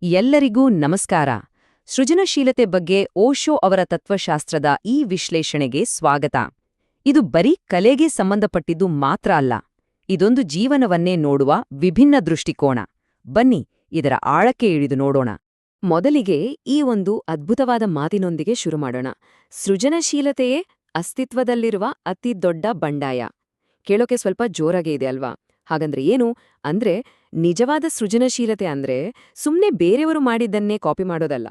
ಎಲ್ಲರಿಗೂ ನಮಸ್ಕಾರ. ಸೃಜನಶೀಲತೆ ಬಗ್ಗೆ ಓಶೋ ಅವರ ತತ್ವಶಾಸ್ತ್ರದ ಈ ವಿಶ್ಲೇಷಣೆಗೆ ಸ್ವಾಗತ. ಇದು ಬರೀ ಕಲೆಗೆ ಸಂಬಂಧಪಟ್ಟಿದ್ದು ಮಾತ್ರ ಅಲ್ಲ, ಇದೊಂದು ಜೀವನವನ್ನೇ ನೋಡುವ ವಿಭಿನ್ನ ದೃಷ್ಟಿಕೋನ. ಬನ್ನಿ ಇದರ ಆಳಕ್ಕೆ ಇಳಿದು ನೋಡೋಣ. ಮೊದಲಿಗೆ ಈ ಒಂದು ಅದ್ಭುತವಾದ ಮಾತಿನೊಂದಿಗೆ ಶುರು ಮಾಡೋಣ. ಸೃಜನಶೀಲತೆಯೇ ಅಸ್ತಿತ್ವದಲ್ಲಿರುವ ಅತಿ ದೊಡ್ಡ ಬಂಡಾಯ. ಕೇಳೋಕೆ ಸ್ವಲ್ಪ ಜೋರಾಗೇ ಇದೆ ಅಲ್ವಾ? ಹಾಗಂದ್ರೆ ಏನು ಅಂದ್ರೆ, ನಿಜವಾದ ಸೃಜನಶೀಲತೆ ಅಂದ್ರೆ ಸುಮ್ನೆ ಬೇರೆಯವರು ಮಾಡಿದ್ದನ್ನೇ ಕಾಪಿ ಮಾಡೋದಲ್ಲ.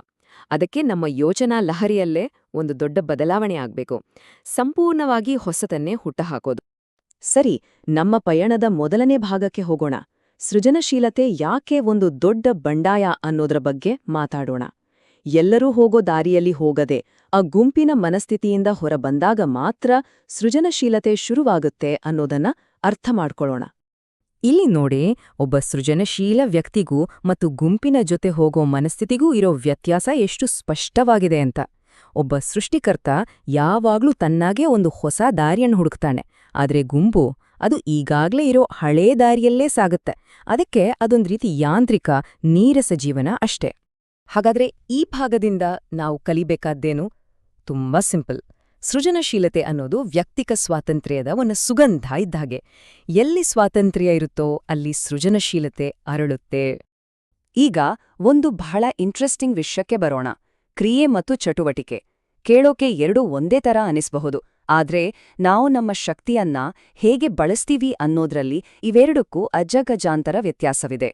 ಅದಕ್ಕೆ ನಮ್ಮ ಯೋಚನಾ ಲಹರಿಯಲ್ಲೇ ಒಂದು ದೊಡ್ಡ ಬದಲಾವಣೆ ಆಗ್ಬೇಕು. ಸಂಪೂರ್ಣವಾಗಿ ಹೊಸತನ್ನೇ ಹುಟ್ಟುಹಾಕೋದು. ಸರಿ, ನಮ್ಮ ಪಯಣದ ಮೊದಲನೇ ಭಾಗಕ್ಕೆ ಹೋಗೋಣ. ಸೃಜನಶೀಲತೆ ಯಾಕೆ ಒಂದು ದೊಡ್ಡ ಬಂಡಾಯ ಅನ್ನೋದ್ರ ಬಗ್ಗೆ ಮಾತಾಡೋಣ. ಎಲ್ಲರೂ ಹೋಗೋ ದಾರಿಯಲ್ಲಿ ಹೋಗದೆ ಆ ಗುಂಪಿನ ಮನಸ್ಥಿತಿಯಿಂದ ಹೊರಬಂದಾಗ ಮಾತ್ರ ಸೃಜನಶೀಲತೆ ಶುರುವಾಗುತ್ತೆ ಅನ್ನೋದನ್ನ ಅರ್ಥ ಮಾಡ್ಕೊಳ್ಳೋಣ. ಇಲ್ಲಿ ನೋಡಿ, ಒಬ್ಬ ಸೃಜನಶೀಲ ವ್ಯಕ್ತಿಗೂ ಮತ್ತು ಗುಂಪಿನ ಜೊತೆ ಹೋಗೋ ಮನಸ್ಥಿತಿಗೂ ಇರೋ ವ್ಯತ್ಯಾಸ ಎಷ್ಟು ಸ್ಪಷ್ಟವಾಗಿದೆ ಅಂತ. ಒಬ್ಬ ಸೃಷ್ಟಿಕರ್ತ ಯಾವಾಗ್ಲೂ ತನ್ನಾಗೇ ಒಂದು ಹೊಸ ದಾರಿಯನ್ನು ಹುಡುಕ್ತಾನೆ, ಆದ್ರೆ ಗುಂಪು ಅದು ಈಗಾಗ್ಲೇ ಇರೋ ಹಳೇ ದಾರಿಯಲ್ಲೇ ಸಾಗುತ್ತೆ. ಅದಕ್ಕೆ ಅದೊಂದು ರೀತಿ ಯಾಂತ್ರಿಕ, ನೀರಸ ಜೀವನ ಅಷ್ಟೇ. ಹಾಗಾದ್ರೆ ಈ ಭಾಗದಿಂದ ನಾವು ಕಲಿಬೇಕಾದ್ದೇನು? ತುಂಬಾ ಸಿಂಪಲ್. ಸೃಜನಶೀಲತೆ ಅನ್ನೋದು ವ್ಯಕ್ತಿಕ ಸ್ವಾತಂತ್ರ್ಯದ ಒಂದು ಸುಗಂಧ ಇದ್ದಾಗೆ. ಎಲ್ಲಿ ಸ್ವಾತಂತ್ರ್ಯ ಇರುತ್ತೋ ಅಲ್ಲಿ ಸೃಜನಶೀಲತೆ ಅರಳುತ್ತೆ. ಈಗ ಒಂದು ಬಹಳ ಇಂಟ್ರೆಸ್ಟಿಂಗ್ ವಿಷಯಕ್ಕೆ ಬರೋಣ. ಕ್ರಿಯೆ ಮತ್ತು ಚಟುವಟಿಕೆ. ಕೇಳೋಕೆ ಎರಡೂ ಒಂದೇ ಥರ ಅನಿಸ್ಬಹುದು, ಆದ್ರೆ ನಾವು ನಮ್ಮ ಶಕ್ತಿಯನ್ನ ಹೇಗೆ ಬಳಸ್ತೀವಿ ಅನ್ನೋದ್ರಲ್ಲಿ ಇವೆರಡಕ್ಕೂ ಅಜಗಜಾಂತರ ವ್ಯತ್ಯಾಸವಿದೆ.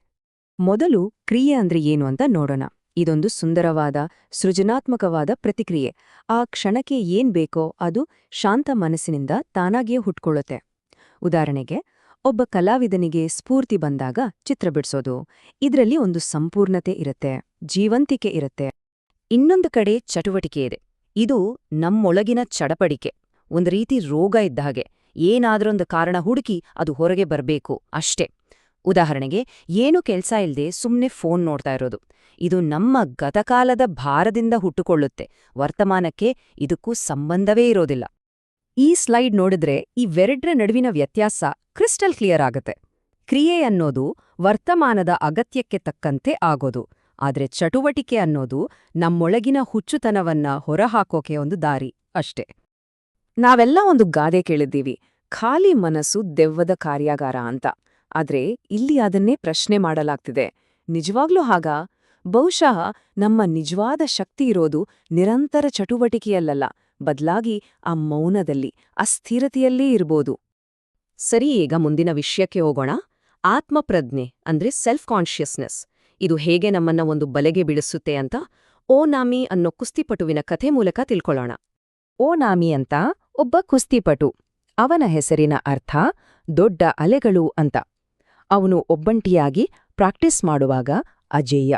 ಮೊದಲು ಕ್ರಿಯೆ ಅಂದ್ರೆ ಏನು ಅಂತ ನೋಡೋಣ. ಇದೊಂದು ಸುಂದರವಾದ, ಸೃಜನಾತ್ಮಕವಾದ ಪ್ರತಿಕ್ರಿಯೆ. ಆ ಕ್ಷಣಕ್ಕೆ ಏನ್ ಬೇಕೋ ಅದು ಶಾಂತ ಮನಸ್ಸಿನಿಂದ ತಾನಾಗಿಯೇ ಹುಟ್ಕೊಳ್ಳುತ್ತೆ. ಉದಾಹರಣೆಗೆ, ಒಬ್ಬ ಕಲಾವಿದನಿಗೆ ಸ್ಫೂರ್ತಿ ಬಂದಾಗ ಚಿತ್ರ ಬಿಡಿಸೋದು. ಇದರಲ್ಲಿ ಒಂದು ಸಂಪೂರ್ಣತೆ ಇರುತ್ತೆ, ಜೀವಂತಿಕೆ ಇರುತ್ತೆ. ಇನ್ನೊಂದು ಕಡೆ ಚಟುವಟಿಕೆ ಇದೆ. ಇದು ನಮ್ಮೊಳಗಿನ ಚಡಪಡಿಕೆ, ಒಂದು ರೀತಿ ರೋಗ ಇದ್ದ ಹಾಗೆ. ಏನಾದ್ರೊಂದು ಕಾರಣ ಹುಡುಕಿ ಅದು ಹೊರಗೆ ಬರಬೇಕು ಅಷ್ಟೇ. ಉದಾಹರಣೆಗೆ, ಏನು ಕೆಲ್ಸ ಇಲ್ದೆ ಸುಮ್ನೆ ಫೋನ್ ನೋಡ್ತಾ ಇರೋದು. ಇದು ನಮ್ಮ ಗತಕಾಲದ ಭಾರದಿಂದ ಹುಟ್ಟುಕೊಳ್ಳುತ್ತೆ. ವರ್ತಮಾನಕ್ಕೆ ಇದಕ್ಕೂ ಸಂಬಂಧವೇ ಇರೋದಿಲ್ಲ. ಈ ಸ್ಲೈಡ್ ನೋಡಿದ್ರೆ ಇವೆರಡ್ರ ನಡುವಿನ ವ್ಯತ್ಯಾಸ ಕ್ರಿಸ್ಟಲ್ ಕ್ಲಿಯರ್ ಆಗತ್ತೆ. ಕ್ರಿಯೆ ಅನ್ನೋದು ವರ್ತಮಾನದ ಅಗತ್ಯಕ್ಕೆ ತಕ್ಕಂತೆ ಆಗೋದು, ಆದ್ರೆ ಚಟುವಟಿಕೆ ಅನ್ನೋದು ನಮ್ಮೊಳಗಿನ ಹುಚ್ಚುತನವನ್ನ ಹೊರಹಾಕೋಕೆ ಒಂದು ದಾರಿ ಅಷ್ಟೇ. ನಾವೆಲ್ಲ ಒಂದು ಗಾದೆ ಕೇಳಿದ್ದೀವಿ, ಖಾಲಿ ಮನಸ್ಸು ದೆವ್ವದ ಕಾರ್ಯಾಗಾರ ಅಂತ. ಆದ್ರೆ ಇಲ್ಲಿ ಅದನ್ನೇ ಪ್ರಶ್ನೆ ಮಾಡಲಾಗ್ತಿದೆ, ನಿಜವಾಗ್ಲೂ ಹಾಗ? ಬಹುಶಃ ನಮ್ಮ ನಿಜವಾದ ಶಕ್ತಿ ಇರೋದು ನಿರಂತರ ಚಟುವಟಿಕೆಯಲ್ಲ, ಬದಲಾಗಿ ಆ ಮೌನದಲ್ಲಿ, ಅಸ್ಥಿರತೆಯಲ್ಲೇ ಇರ್ಬೋದು. ಸರಿ, ಈಗ ಮುಂದಿನ ವಿಷಯಕ್ಕೆ ಹೋಗೋಣ. ಆತ್ಮಪ್ರಜ್ಞೆ ಅಂದ್ರೆ ಸೆಲ್ಫ್ ಕಾನ್ಷಿಯಸ್ನೆಸ್. ಇದು ಹೇಗೆ ನಮ್ಮನ್ನ ಒಂದು ಬಲೆಗೆ ಬಿಡಿಸುತ್ತೆ ಅಂತ ಓನಾಮಿ ಅನ್ನೋ ಕುಸ್ತಿಪಟುವಿನ ಕಥೆ ಮೂಲಕ ತಿಳ್ಕೊಳ್ಳೋಣ. ಓನಾಮಿ ಅಂತ ಒಬ್ಬ ಕುಸ್ತಿಪಟು. ಅವನ ಹೆಸರಿನ ಅರ್ಥ ದೊಡ್ಡ ಅಲೆಗಳು ಅಂತ. ಅವನು ಒಬ್ಬಂಟಿಯಾಗಿ ಪ್ರಾಕ್ಟೀಸ್ ಮಾಡುವಾಗ ಅಜೇಯ.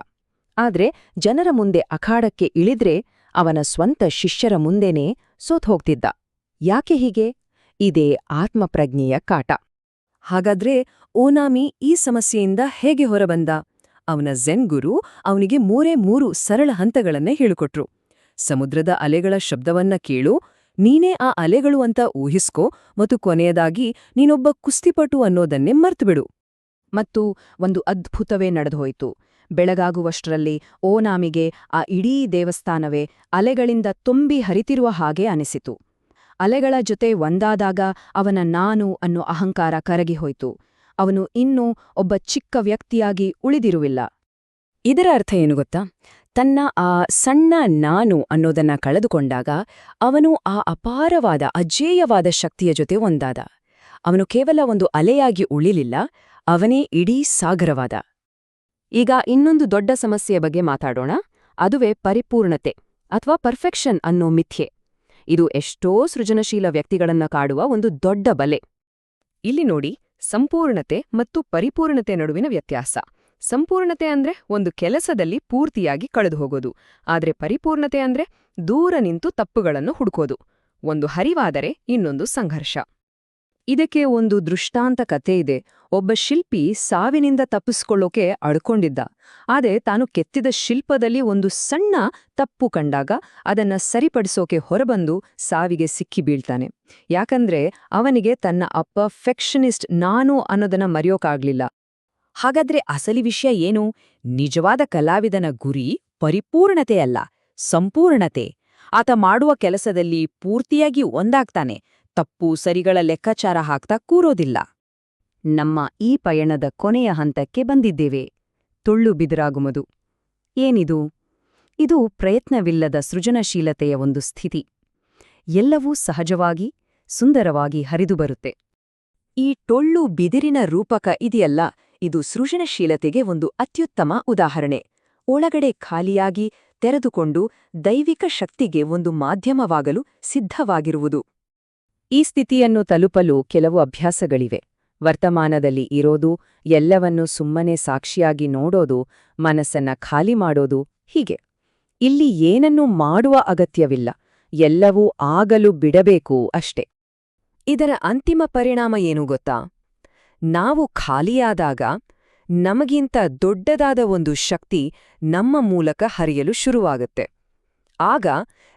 ಆದ್ರೆ ಜನರ ಮುಂದೆ ಅಖಾಡಕ್ಕೆ ಇಳಿದ್ರೆ ಅವನ ಸ್ವಂತ ಶಿಷ್ಯರ ಮುಂದೆನೇ ಸೋತ್ಹೋಗ್ತಿದ್ದ. ಯಾಕೆ ಹೀಗೆ? ಇದೇ ಆತ್ಮಪ್ರಜ್ಞೆಯ ಕಾಟ. ಹಾಗಾದ್ರೆ ಓನಾಮಿ ಈ ಸಮಸ್ಯೆಯಿಂದ ಹೇಗೆ ಹೊರಬಂದ? ಅವನ ಝೆನ್ ಗುರು ಅವನಿಗೆ ಮೂರೇ ಸರಳ ಹಂತಗಳನ್ನೇ ಹೇಳಿಕೊಟ್ರು. ಸಮುದ್ರದ ಅಲೆಗಳ ಶಬ್ದವನ್ನ ಕೇಳು, ನೀನೇ ಆ ಅಲೆಗಳು ಅಂತ ಊಹಿಸ್ಕೋ, ಮತ್ತು ಕೊನೆಯದಾಗಿ ನೀನೊಬ್ಬ ಕುಸ್ತಿಪಟು ಅನ್ನೋದನ್ನೇ ಮರ್ತುಬಿಡು. ಮತ್ತು ಒಂದು ಅದ್ಭುತವೇ ನಡೆದುಹೋಯಿತು. ಬೆಳಗಾಗುವಷ್ಟರಲ್ಲಿ ಓನಾಮಿಗೆ ಆ ಇಡೀ ದೇವಸ್ಥಾನವೇ ಅಲೆಗಳಿಂದ ತುಂಬಿ ಹರಿತಿರುವ ಹಾಗೆ ಅನಿಸಿತು. ಅಲೆಗಳ ಜೊತೆ ಒಂದಾದಾಗ ಅವನ ನಾನು ಅನ್ನೋ ಅಹಂಕಾರ ಕರಗಿಹೋಯ್ತು. ಅವನು ಇನ್ನೂ ಒಬ್ಬ ಚಿಕ್ಕ ವ್ಯಕ್ತಿಯಾಗಿ ಉಳಿದಿರುವಿಲ್ಲ. ಇದರ ಅರ್ಥ ಏನು ಗೊತ್ತಾ? ತನ್ನ ಆ ಸಣ್ಣ ನಾನು ಅನ್ನೋದನ್ನ ಕಳೆದುಕೊಂಡಾಗ ಅವನು ಆ ಅಪಾರವಾದ, ಅಜೇಯವಾದ ಶಕ್ತಿಯ ಜೊತೆ ಒಂದಾದ. ಅವನು ಕೇವಲ ಒಂದು ಅಲೆಯಾಗಿ ಉಳಿಲಿಲ್ಲ, ಅವನೇ ಇಡೀ ಸಾಗರವಾದ. ಈಗ ಇನ್ನೊಂದು ದೊಡ್ಡ ಸಮಸ್ಯೆಯ ಬಗ್ಗೆ ಮಾತಾಡೋಣ. ಅದುವೇ ಪರಿಪೂರ್ಣತೆ ಅಥವಾ ಪರ್ಫೆಕ್ಷನ್ ಅನ್ನೋ ಮಿಥ್ಯೆ. ಇದು ಎಷ್ಟೋ ಸೃಜನಶೀಲ ವ್ಯಕ್ತಿಗಳನ್ನ ಕಾಡುವ ಒಂದು ದೊಡ್ಡ ಬಲೆ. ಇಲ್ಲಿ ನೋಡಿ, ಸಂಪೂರ್ಣತೆ ಮತ್ತು ಪರಿಪೂರ್ಣತೆ ನಡುವಿನ ವ್ಯತ್ಯಾಸ. ಸಂಪೂರ್ಣತೆ ಅಂದ್ರೆ ಒಂದು ಕೆಲಸದಲ್ಲಿ ಪೂರ್ತಿಯಾಗಿ ಕಳೆದುಹೋಗೋದು, ಆದ್ರೆ ಪರಿಪೂರ್ಣತೆ ಅಂದ್ರೆ ದೂರ ನಿಂತು ತಪ್ಪುಗಳನ್ನು ಹುಡುಕೋದು. ಒಂದು ಹರಿವಾದರೆ ಇನ್ನೊಂದು ಸಂಘರ್ಷ. ಇದಕ್ಕೆ ಒಂದು ದೃಷ್ಟಾಂತ ಕಥೆ ಇದೆ. ಒಬ್ಬ ಶಿಲ್ಪಿ ಸಾವಿನಿಂದ ತಪ್ಪಿಸ್ಕೊಳ್ಳೋಕೆ ಅಳ್ಕೊಂಡಿದ್ದ. ಆದರೆ ತಾನು ಕೆತ್ತಿದ ಶಿಲ್ಪದಲ್ಲಿ ಒಂದು ಸಣ್ಣ ತಪ್ಪು ಕಂಡಾಗ ಅದನ್ನ ಸರಿಪಡಿಸೋಕೆ ಹೊರಬಂದು ಸಾವಿಗೆ ಸಿಕ್ಕಿ ಬೀಳ್ತಾನೆ. ಯಾಕಂದ್ರೆ ಅವನಿಗೆ ತನ್ನ ಪರ್ಫೆಕ್ಷನಿಸ್ಟ್ ನಾನು ಅನ್ನೋದನ್ನ ಮರೆಯೋಕಾಗ್ಲಿಲ್ಲ. ಹಾಗಾದ್ರೆ ಅಸಲಿ ವಿಷಯ ಏನು? ನಿಜವಾದ ಕಲಾವಿದನ ಗುರಿ ಪರಿಪೂರ್ಣತೆಯಲ್ಲ, ಸಂಪೂರ್ಣತೆ. ಆತ ಮಾಡುವ ಕೆಲಸದಲ್ಲಿ ಪೂರ್ತಿಯಾಗಿ ಒಂದಾಗ್ತಾನೆ, ತಪ್ಪು ಸರಿಗಳ ಲೆಕ್ಕಾಚಾರ ಹಾಕ್ತಾ ಕೂರೋದಿಲ್ಲ. ನಮ್ಮ ಈ ಪಯಣದ ಕೊನೆಯ ಹಂತಕ್ಕೆ ಬಂದಿದ್ದೇವೆ. ತುಳ್ಳು ಬಿದುರಾಗುವುದು. ಏನಿದು? ಇದು ಪ್ರಯತ್ನವಿಲ್ಲದ ಸೃಜನಶೀಲತೆಯ ಒಂದು ಸ್ಥಿತಿ. ಎಲ್ಲವೂ ಸಹಜವಾಗಿ, ಸುಂದರವಾಗಿ ಹರಿದುಬರುತ್ತೆ. ಈ ಟೊಳ್ಳು ಬಿದಿರಿನ ರೂಪಕ ಇದೆಯಲ್ಲ, ಇದು ಸೃಜನಶೀಲತೆಗೆ ಒಂದು ಅತ್ಯುತ್ತಮ ಉದಾಹರಣೆ. ಒಳಗಡೆ ಖಾಲಿಯಾಗಿ ತೆರೆದುಕೊಂಡು ದೈವಿಕ ಶಕ್ತಿಗೆ ಒಂದು ಮಾಧ್ಯಮವಾಗಲು ಸಿದ್ಧವಾಗಿರುವುದು. ಈ ಸ್ಥಿತಿಯನ್ನು ತಲುಪಲು ಕೆಲವು ಅಭ್ಯಾಸಗಳಿವೆ. ವರ್ತಮಾನದಲ್ಲಿ ಇರೋದು, ಎಲ್ಲವನ್ನೂ ಸುಮ್ಮನೆ ಸಾಕ್ಷಿಯಾಗಿ ನೋಡೋದು, ಮನಸ್ಸನ್ನ ಖಾಲಿ ಮಾಡೋದು, ಹೀಗೆ. ಇಲ್ಲಿ ಏನನ್ನೂ ಮಾಡುವ ಅಗತ್ಯವಿಲ್ಲ, ಎಲ್ಲವೂ ಆಗಲು ಬಿಡಬೇಕು ಅಷ್ಟೆ. ಇದರ ಅಂತಿಮ ಪರಿಣಾಮ ಏನು ಗೊತ್ತಾ? ನಾವು ಖಾಲಿಯಾದಾಗ ನಮಗಿಂತ ದೊಡ್ಡದಾದ ಒಂದು ಶಕ್ತಿ ನಮ್ಮ ಮೂಲಕ ಹರಿಯಲು ಶುರುವಾಗುತ್ತೆ. ಆಗ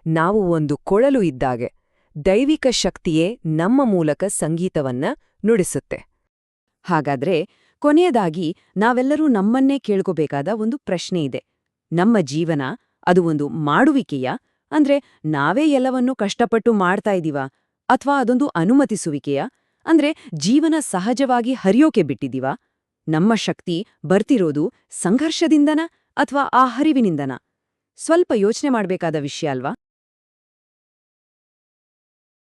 ನಾವು ಒಂದು ಕೊಳಲು ಇದ್ದಾಗೆ, ದೈವಿಕ ಶಕ್ತಿಯೇ ನಮ್ಮ ಮೂಲಕ ಸಂಗೀತವನ್ನ ನುಡಿಸುತ್ತೆ. ಹಾಗಾದ್ರೆ ಕೊನೆಯದಾಗಿ ನಾವೆಲ್ಲರೂ ನಮ್ಮನ್ನೇ ಕೇಳ್ಕೋಬೇಕಾದ ಒಂದು ಪ್ರಶ್ನೆ ಇದೆ. ನಮ್ಮ ಜೀವನ ಅದು ಒಂದು ಮಾಡುವಿಕೆಯ, ಅಂದ್ರೆ ನಾವೇ ಎಲ್ಲವನ್ನೂ ಕಷ್ಟಪಟ್ಟು ಮಾಡ್ತಾ ಇದೀವಾ, ಅಥವಾ ಅದೊಂದು ಅನುಮತಿಸುವಿಕೆಯ, ಅಂದ್ರೆ ಜೀವನ ಸಹಜವಾಗಿ ಹರಿಯೋಕೆ ಬಿಟ್ಟಿದೀವಾ? ನಮ್ಮ ಶಕ್ತಿ ಬರ್ತಿರೋದು ಸಂಘರ್ಷದಿಂದನ ಅಥವಾ ಆ ಹರಿವಿನಿಂದನ? ಸ್ವಲ್ಪ ಯೋಚನೆ ಮಾಡ್ಬೇಕಾದ ವಿಷಯ ಅಲ್ವಾ?